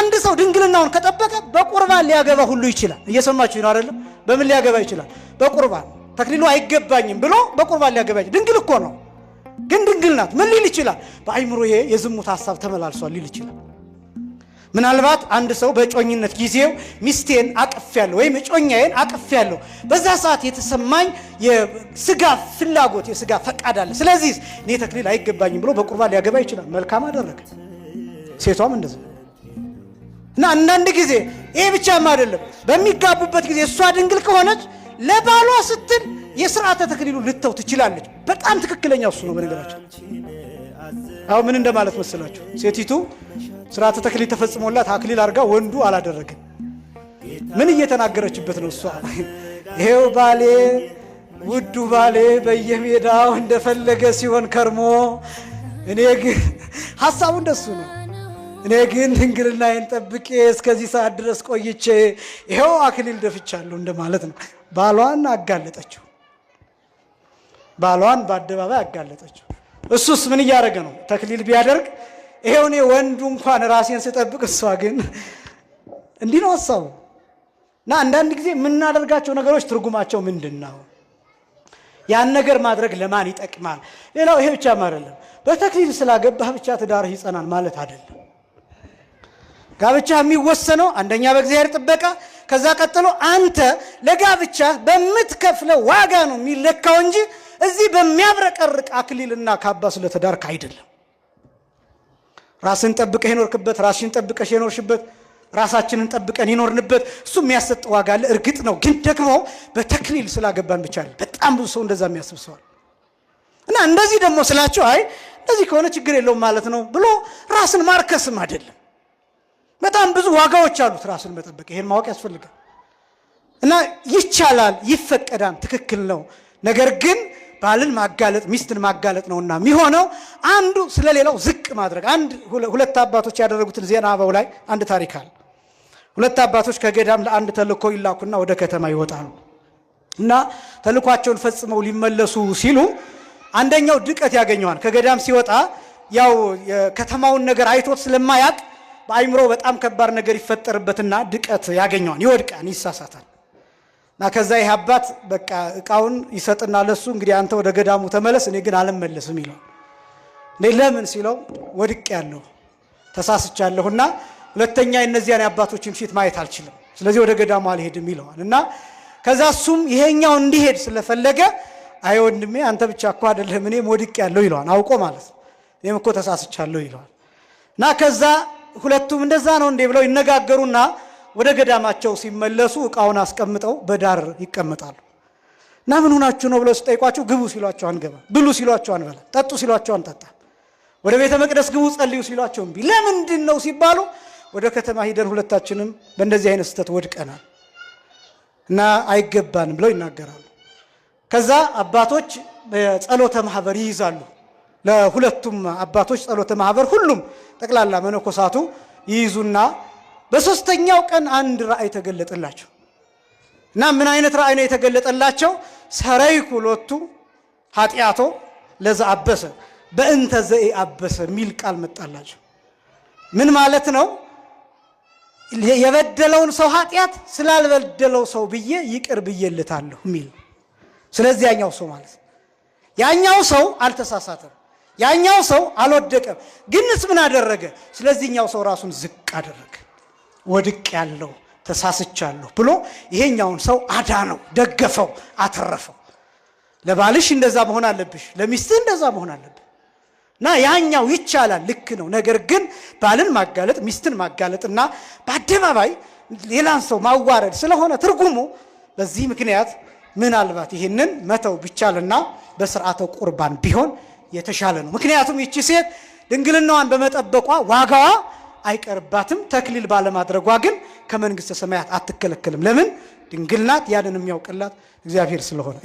አንድ ሰው ድንግልናውን ከጠበቀ በቁርባን ሊያገባ ሁሉ ይችላል። እየሰማችሁ ነው አይደለም? በምን ሊያገባ ይችላል? በቁርባን። ተክሊሉ አይገባኝም ብሎ በቁርባን ሊያገባ ይችላል። ድንግል እኮ ነው፣ ግን ድንግል ናት። ምን ሊል ይችላል? በአይምሮዬ የዝሙት ሐሳብ ተመላልሷል ሊል ይችላል። ምናልባት አንድ ሰው በጮኝነት ጊዜው ሚስቴን አቅፌያለሁ ወይም እጮኛዬን አቅፌያለሁ፣ በዛ ሰዓት የተሰማኝ የስጋ ፍላጎት የስጋ ፈቃድ አለ፣ ስለዚህ እኔ ተክሊል አይገባኝም ብሎ በቁርባን ሊያገባ ይችላል። መልካም አደረገ። ሴቷም እንደዚህ። እና አንዳንድ ጊዜ ይሄ ብቻም አይደለም፣ በሚጋቡበት ጊዜ እሷ ድንግል ከሆነች ለባሏ ስትል የሥርዓተ ተክሊሉ ልተው ትችላለች። በጣም ትክክለኛ እሱ ነው። በነገራችን አሁን ምን እንደማለት መሰላችሁ? ሴቲቱ ሥርዓተ ተክሊል ተፈጽሞላት አክሊል አድርጋ ወንዱ አላደረገም። ምን እየተናገረችበት ነው እሷ? ይሄው ባሌ ውዱ ባሌ በየሜዳው እንደፈለገ ሲሆን ከርሞ፣ እኔ ግን ሐሳቡ እንደሱ ነው። እኔ ግን ድንግልናዬን ጠብቄ እስከዚህ ሰዓት ድረስ ቆይቼ ይሄው አክሊል ደፍቻለሁ እንደማለት ነው። ባሏን አጋለጠችው። ባሏን በአደባባይ አጋለጠችው። እሱስ ምን እያደረገ ነው? ተክሊል ቢያደርግ ይሄው እኔ ወንዱ እንኳን ራሴን ስጠብቅ እሷ ግን እንዲህ ነው ሐሳቡ። እና አንዳንድ ጊዜ የምናደርጋቸው ነገሮች ትርጉማቸው ምንድን ነው? ያን ነገር ማድረግ ለማን ይጠቅማል? ሌላው ይሄ ብቻም አይደለም። በተክሊል ስላገባህ ብቻ ትዳርህ ይጸናል ማለት አይደለም። ጋብቻ የሚወሰነው አንደኛ በእግዚአብሔር ጥበቃ፣ ከዛ ቀጥሎ አንተ ለጋብቻ በምትከፍለው ዋጋ ነው የሚለካው እንጂ እዚህ በሚያብረቀርቅ አክሊልና ካባ ስለተዳርክ አይደለም። ራስን ጠብቀህ የኖርክበት፣ ራስሽን ጠብቀሽ የኖርሽበት፣ ራሳችንን ጠብቀን የኖርንበት እሱ የሚያሰጥ ዋጋ አለ። እርግጥ ነው፣ ግን ደግሞ በተክሊል ስላገባን ብቻ አይደለም። በጣም ብዙ ሰው እንደዛ የሚያስብ ሰው አለ። እና እንደዚህ ደግሞ ስላችሁ አይ እንደዚህ ከሆነ ችግር የለውም ማለት ነው ብሎ ራስን ማርከስም አይደለም። በጣም ብዙ ዋጋዎች አሉት ራስን መጠበቅ። ይሄን ማወቅ ያስፈልጋል። እና ይቻላል፣ ይፈቀዳል፣ ትክክል ነው። ነገር ግን ባልን ማጋለጥ ሚስትን ማጋለጥ ነውና የሚሆነው አንዱ ስለሌላው ዝቅ ማድረግ። ሁለት አባቶች ያደረጉትን ዜና አበው ላይ አንድ ታሪክ አለ። ሁለት አባቶች ከገዳም ለአንድ ተልእኮ ይላኩና ወደ ከተማ ይወጣሉ። እና ተልእኳቸውን ፈጽመው ሊመለሱ ሲሉ አንደኛው ድቀት ያገኘዋል። ከገዳም ሲወጣ ያው የከተማውን ነገር አይቶት ስለማያቅ በአይምሮ በጣም ከባድ ነገር ይፈጠርበትና ድቀት ያገኘዋል፣ ይወድቃል፣ ይሳሳታል። እና ከዛ ይህ አባት በቃ እቃውን ይሰጥና ለሱ እንግዲህ አንተ ወደ ገዳሙ ተመለስ፣ እኔ ግን አልመለስም ይለዋል። እኔ ለምን ሲለው ወድቅ ያለሁ ተሳስቻለሁና ሁለተኛ የእነዚያን አባቶችን ፊት ማየት አልችልም፣ ስለዚህ ወደ ገዳሙ አልሄድም ይለዋል። እና ከዛ እሱም ይሄኛው እንዲሄድ ስለፈለገ አይ ወንድሜ አንተ ብቻ እኮ አይደለህም እኔም ወድቅ ያለሁ ይለዋል። አውቆ ማለት እኔም እኮ ተሳስቻለሁ ይለዋል። እና ከዛ ሁለቱም እንደዛ ነው እንዴ ብለው ይነጋገሩና ወደ ገዳማቸው ሲመለሱ እቃውን አስቀምጠው በዳር ይቀመጣሉ። እና ምን ሆናችሁ ነው ብለው ሲጠይቋቸው ግቡ ሲሏቸው አንገባ፣ ብሉ ሲሏቸው አንበላ፣ ጠጡ ሲሏቸው አንጠጣ፣ ወደ ቤተ መቅደስ ግቡ ጸልዩ ሲሏቸው እምቢ። ለምንድን ነው ሲባሉ ወደ ከተማ ሂደን ሁለታችንም በእንደዚህ አይነት ስተት ወድቀናል እና አይገባንም ብለው ይናገራሉ። ከዛ አባቶች ጸሎተ ማህበር ይይዛሉ። ለሁለቱም አባቶች ጸሎተ ማህበር ሁሉም ጠቅላላ መነኮሳቱ ይይዙና በሶስተኛው ቀን አንድ ራእይ ተገለጠላቸው። እና ምን አይነት ራእይ ነው የተገለጠላቸው? ሰረይኩ ሎቱ ኃጢአቶ ለዛ አበሰ በእንተ ዘኢ አበሰ የሚል ቃል መጣላቸው። ምን ማለት ነው? የበደለውን ሰው ኃጢአት ስላልበደለው ሰው ብዬ ይቅር ብዬልታለሁ የሚል። ስለዚህ ያኛው ሰው ማለት ያኛው ሰው አልተሳሳተም፣ ያኛው ሰው አልወደቀም። ግንስ ምን አደረገ? ስለዚህኛው ሰው ራሱን ዝቅ አደረገ። ወድቅ ያለው ተሳስቻለሁ ብሎ ይሄኛውን ሰው አዳነው፣ ደገፈው፣ አተረፈው። ለባልሽ እንደዛ መሆን አለብሽ፣ ለሚስትህ እንደዛ መሆን አለብህ። እና ያኛው ይቻላል፣ ልክ ነው። ነገር ግን ባልን ማጋለጥ ሚስትን ማጋለጥና በአደባባይ ሌላን ሰው ማዋረድ ስለሆነ ትርጉሙ በዚህ ምክንያት ምናልባት ይህንን መተው ቢቻልና በስርዓተ ቁርባን ቢሆን የተሻለ ነው። ምክንያቱም ይቺ ሴት ድንግልናዋን በመጠበቋ ዋጋዋ አይቀርባትም። ተክሊል ባለማድረጓ ግን ከመንግስተ ሰማያት አትከለከልም። ለምን? ድንግል ናት። ያንን የሚያውቅላት እግዚአብሔር ስለሆነ